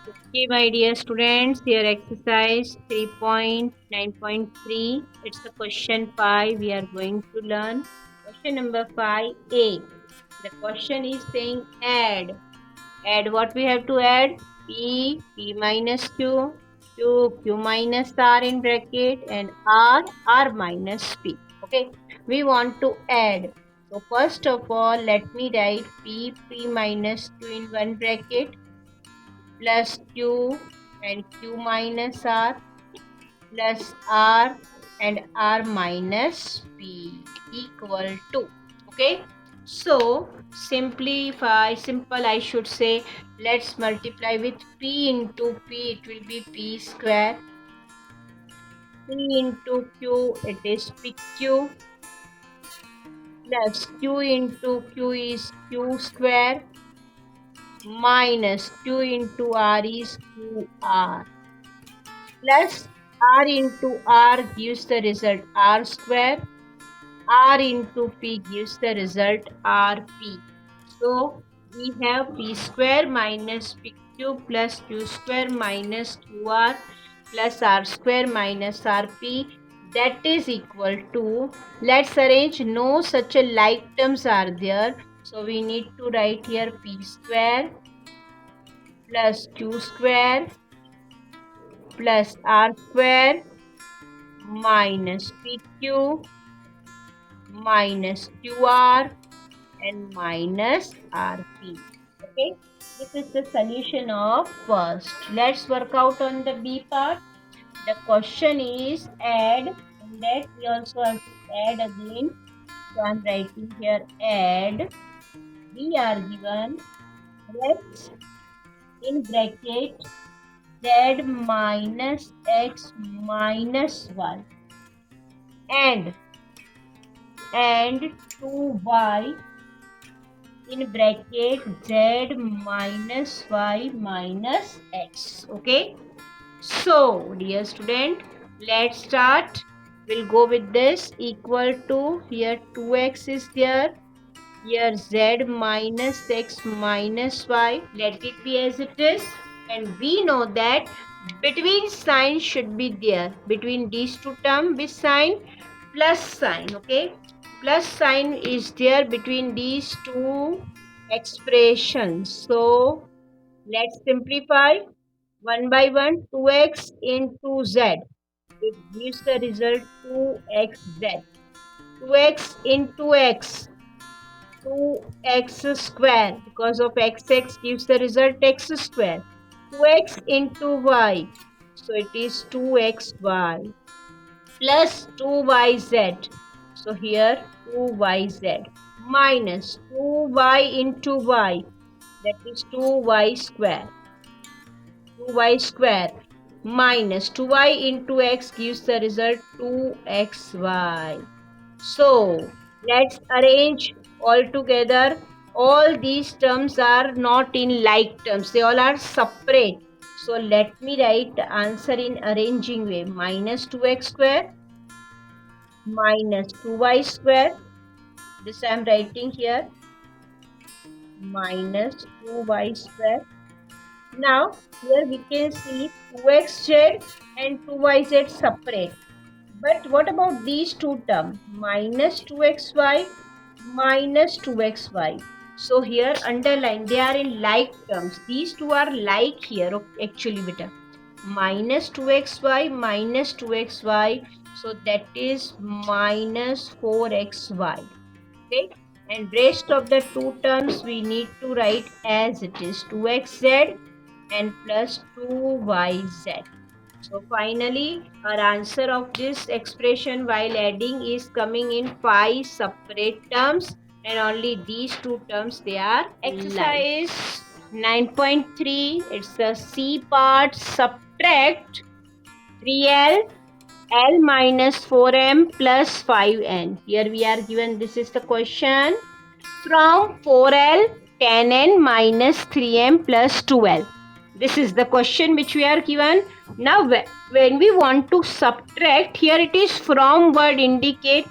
Okay, my dear students, here exercise 3.9.3. It's the question 5. We are going to learn question number 5a. The question is saying add. Add what we have to add? P minus Q minus R in bracket, and R minus P. Okay, we want to add. So first of all, let me write P minus Q in one bracket plus Q and Q minus R plus R and R minus P equal to. Okay. So simple I should say, let's multiply with P into P, it will be P square. P into Q, it is PQ, plus Q into Q is Q square, minus Q into R is QR, plus R into R gives the result R square, R into P gives the result RP. So we have P square minus PQ plus Q square minus QR plus R square minus RP, that is equal to, let's arrange, no such a like terms are there. So we need to write here P square plus Q square plus R square minus PQ minus QR and minus RP. Okay, this is the solution of first. Let's work out on the B part. The question is add, and that we also have to add again. So I'm writing here add. We are given, let's in bracket z minus x minus 1 and 2y in bracket z minus y minus x. Okay, so dear student, let's start. We'll go with this equal to, here 2x is there, here z minus x minus y, let it be as it is. And we know that between sign should be there, between these two terms with sign, plus sign. Okay, plus sign is there between these two expressions. So let's simplify one by one. 2x into z, it gives the result 2xz. 2x into x, 2x square, because of xx gives the result x square. 2x into y, so it is 2xy plus 2yz, so here 2yz, minus 2y into y, that is 2y square, 2y square, minus 2y into x gives the result 2xy. So let's arrange all together. All these terms are not in like terms, they all are separate. So let me write the answer in arranging way. Minus 2x square minus 2y square. This I am writing here. Minus 2y square. Now here we can see 2xz and 2yz separate. But what about these two terms? Minus 2xy minus 2xy. So here underline, they are in like terms. These two are like here actually beta. Minus 2xy minus 2xy. So that is minus 4xy. Okay. And rest of the two terms we need to write as it is, 2xz and plus 2yz. So finally our answer of this expression while adding is coming in 5 separate terms, and only these two terms they are exercise 9.3. It's the C part. Subtract 3L L minus 4m plus 5n. Here we are given, this is the question, from 4L 10n minus 3m plus 2L. This is the question which we are given. Now when we want to subtract, here it is from word indicate.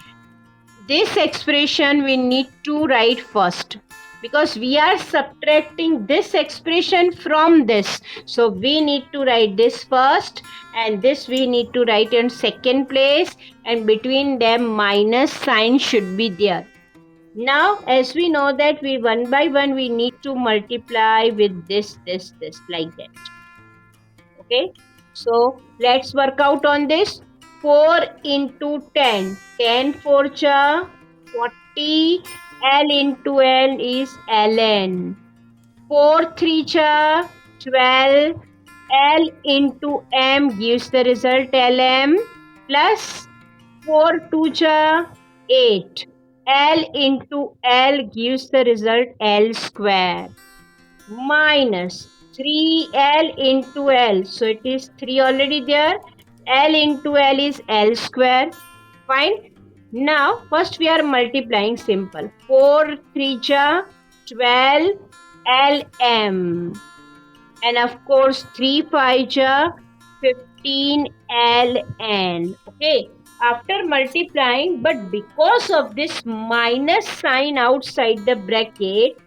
This expression we need to write first. because we are subtracting this expression from this. So we need to write this first and this we need to write in second place, and between them minus sign should be there. Now as we know that we one by one we need to multiply with this like that. Okay, so let's work out on this. 4 into 10, 10 4 cha 40, L into L is ln. 4 3 cha 12, L into M gives the result lm, plus 4 2 cha 8, L into L gives the result L square, minus 3L into L. So it is 3 already there. L into L is L square. Fine. Now first we are multiplying simple. 4 3 cha 12 LM. And of course 3 5 cha 15 LN. Okay. After multiplying, but because of this minus sign outside the bracket,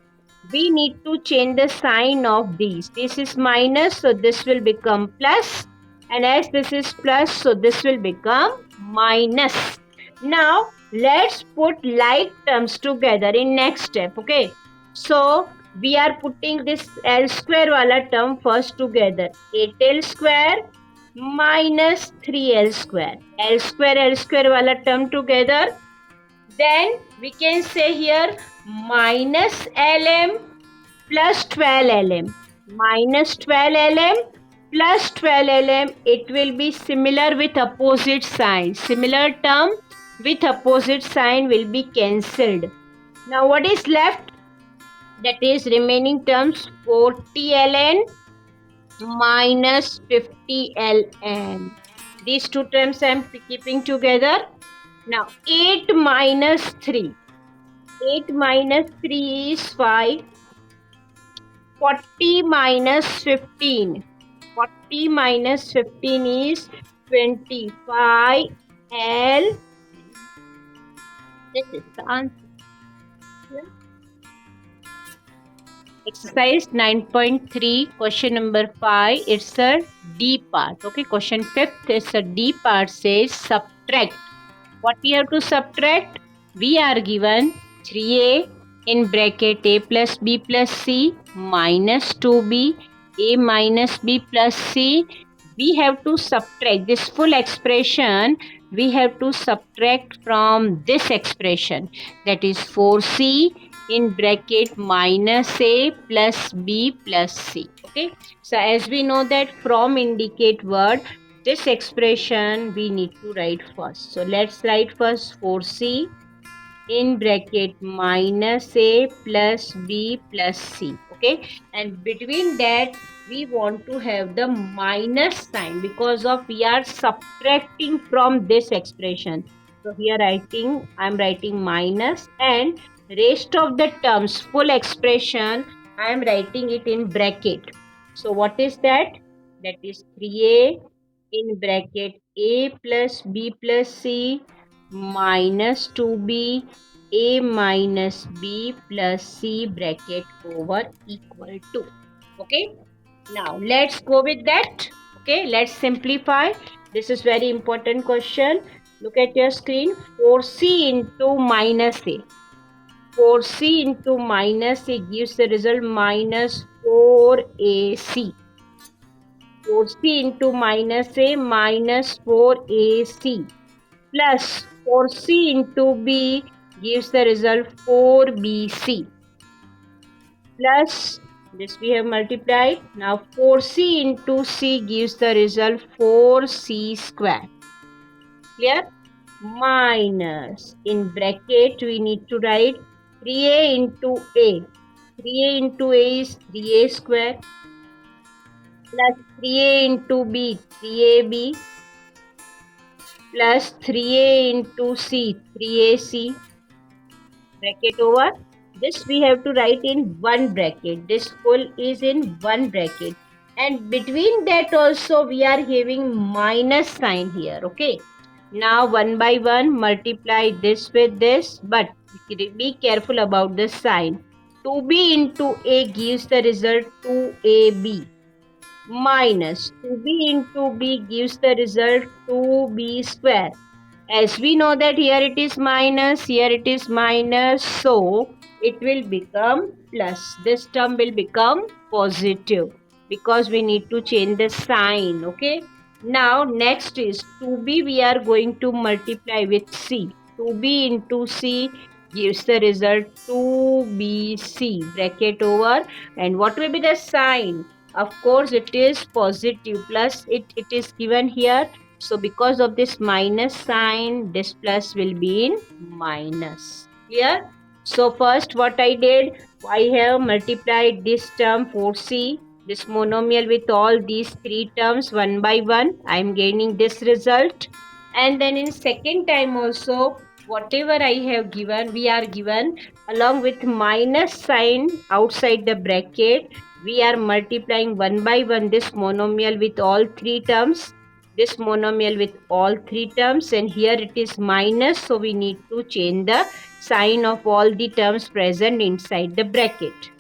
we need to change the sign of these. This is minus, so this will become plus, and as this is plus, so this will become minus. Now let's put like terms together in next step. Okay, so we are putting this L square wala term first together. 8L square minus 3L square. L square wala term together. Then we can say here minus Lm plus 12Lm. Minus 12Lm plus 12Lm. It will be similar with opposite sign. Similar term with opposite sign will be cancelled. Now what is left? That is remaining terms 40Ln minus 50Ln. These two terms I am keeping together. Now 8 minus 3. 8 minus 3 is 5. 40 minus 15. 40 minus 15 is 25 L. This is the answer. Exercise 9.3, question number 5. It's a D part. Okay, question 5th is a D part, says subtract. What we have to subtract? We are given 3a in bracket a plus b plus c minus 2b, a minus b plus c. We have to subtract this full expression. We have to subtract from this expression, that is 4c in bracket minus a plus b plus c. Okay, so as we know that from indicate word, this expression we need to write first. So let's write first 4c in bracket minus a plus b plus c. Okay, and between that we want to have the minus sign because of we are subtracting from this expression. So here I am writing minus, and rest of the terms full expression I am writing it in bracket. So what is that? That is 3a in bracket a plus b plus c minus 2b a minus b plus c bracket over equal to. Okay, now let's go with that. Okay, let's simplify. This is very important question. Look at your screen. 4c into minus a. 4c into minus a gives the result minus 4ac. 4c into minus a minus 4ac plus 4c into b gives the result 4bc, plus this we have multiplied. Now 4c into c gives the result 4c square. Clear? Minus in bracket we need to write 3a into a. 3a into a is 3a square plus 3a into b 3ab plus 3a into c 3ac bracket over. This we have to write in one bracket. This full is in one bracket, and between that also we are having minus sign here. Okay, now one by one multiply this with this, but be careful about the sign. 2b into a gives the result 2ab minus 2b into b gives the result 2b square. As we know that here it is minus, here it is minus, so it will become plus. This term will become positive because we need to change the sign, okay. Now next is 2b, we are going to multiply with c. 2b into c gives the result 2bc, bracket over, and what will be the sign? Of course it is positive, plus it is given here, so because of this minus sign, this plus will be in minus. Clear? So first what I did, I have multiplied this term 4c, this monomial, with all these three terms one by one. I am gaining this result. And then in second time also, whatever I have given, we are given along with minus sign outside the bracket. We are multiplying one by one this monomial with all three terms, this monomial with all three terms, and here it is minus, so we need to change the sign of all the terms present inside the bracket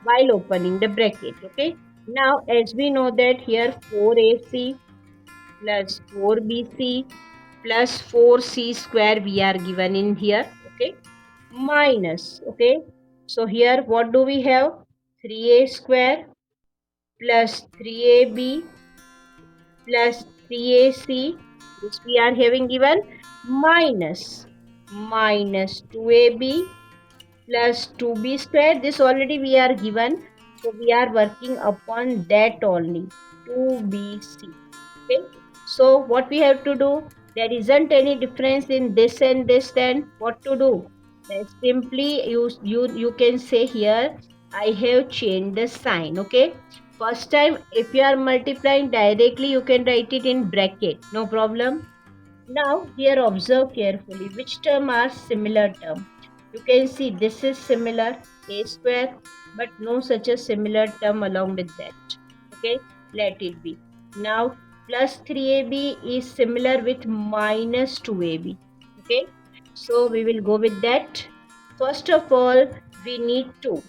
while opening the bracket. Okay, now as we know that here 4ac plus 4bc plus 4c square we are given in here, okay, minus, okay, so here what do we have? 3a square plus 3ab plus 3ac, which we are having given, minus 2ab plus 2b square. This already we are given, so we are working upon that only, 2bc. Okay, so what we have to do, there isn't any difference in this and this, then what to do? Then simply you can say here I have changed the sign. Okay, first time if you are multiplying directly, you can write it in bracket, no problem. Now here observe carefully which term are similar term. You can see this is similar, a square, but no such a similar term along with that. Okay, let it be. Now plus 3ab is similar with minus 2ab. Okay, so we will go with that. First of all, we need to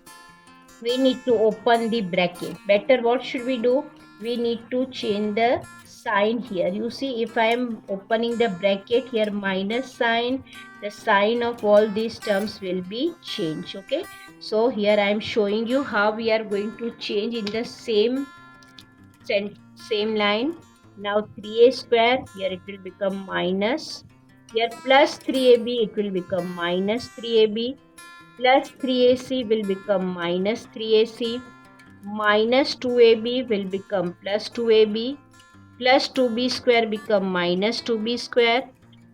open the bracket. Better what should we do? We need to change the sign here. You see, if I am opening the bracket here, minus sign, the sign of all these terms will be changed. Okay, so here I am showing you how we are going to change in the same line. Now 3a square, here it will become minus, here plus 3ab, it will become minus 3ab, plus 3ac will become minus 3ac, minus 2ab will become plus 2ab, plus 2b square become minus 2b square,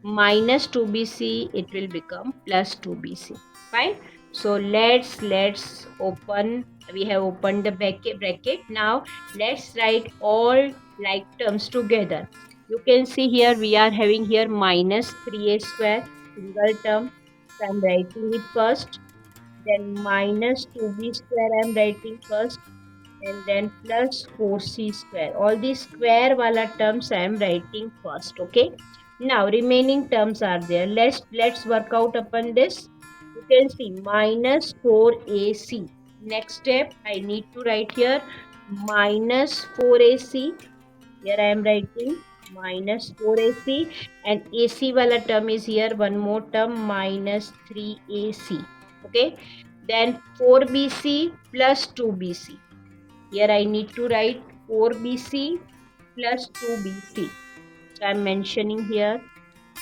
minus 2bc, it will become plus 2bc. Fine. So let's open, we have opened the bracket. Now let's write all like terms together. You can see here we are having here minus 3a square, single term, so I am writing it first, then minus 2b square I am writing first, and then plus 4c square. All these square wala terms I am writing first. Okay, now remaining terms are there. Let's work out upon this. You can see minus 4ac. Next step, I need to write here minus 4ac. Here I am writing minus 4ac, and ac wala term is here, one more term, minus 3ac. Okay, then 4bc plus 2bc. Here I need to write 4bc plus 2bc. So I am mentioning here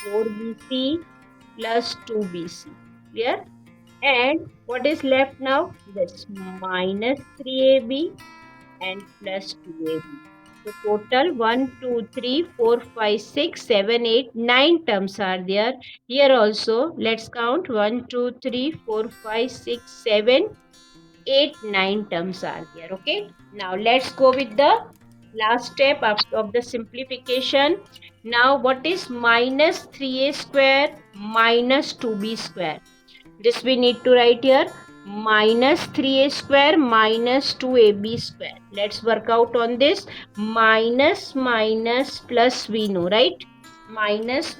4bc plus 2bc. Clear? And what is left now? This minus 3ab and plus 2ab. So total 1, 2, 3, 4, 5, 6, 7, 8, 9 terms are there. Here also let's count 1, 2, 3, 4, 5, 6, 7, 8, 9 terms are there. Okay, now let's go with the last step of the simplification. Now what is minus 3a square minus 2b square? This we need to write here, minus 3a square minus 2ab square. Let's work out on this. Minus plus we know, right? Minus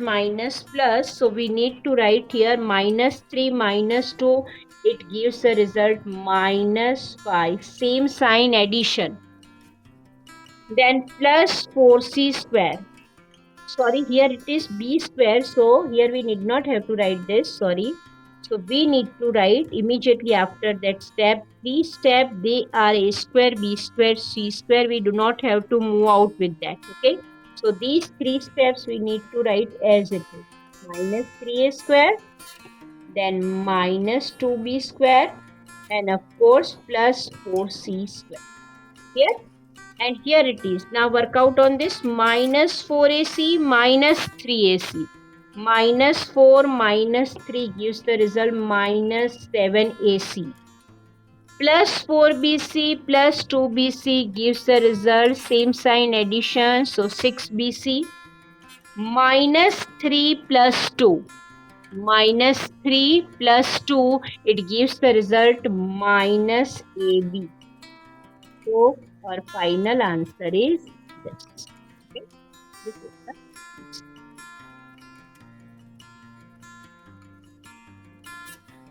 plus, so we need to write here minus 3 minus 2 it gives the result minus 5. Same sign addition. Then plus 4c square. Sorry, here it is b square. So here we need not have to write this. Sorry. So we need to write immediately after that step. These step they are a square, b square, c square. We do not have to move out with that. Okay. So these three steps we need to write as it is. Minus 3a square, then minus 2b square, and of course plus 4c square. Here and here it is. Now work out on this. Minus 4ac minus 3ac. Minus 4 minus 3 gives the result minus 7ac. Plus 4bc plus 2bc gives the result same sign addition. So 6bc. Minus 3 plus 2. Minus 3 plus 2, it gives the result minus AB. So our final answer is this. Okay? This is the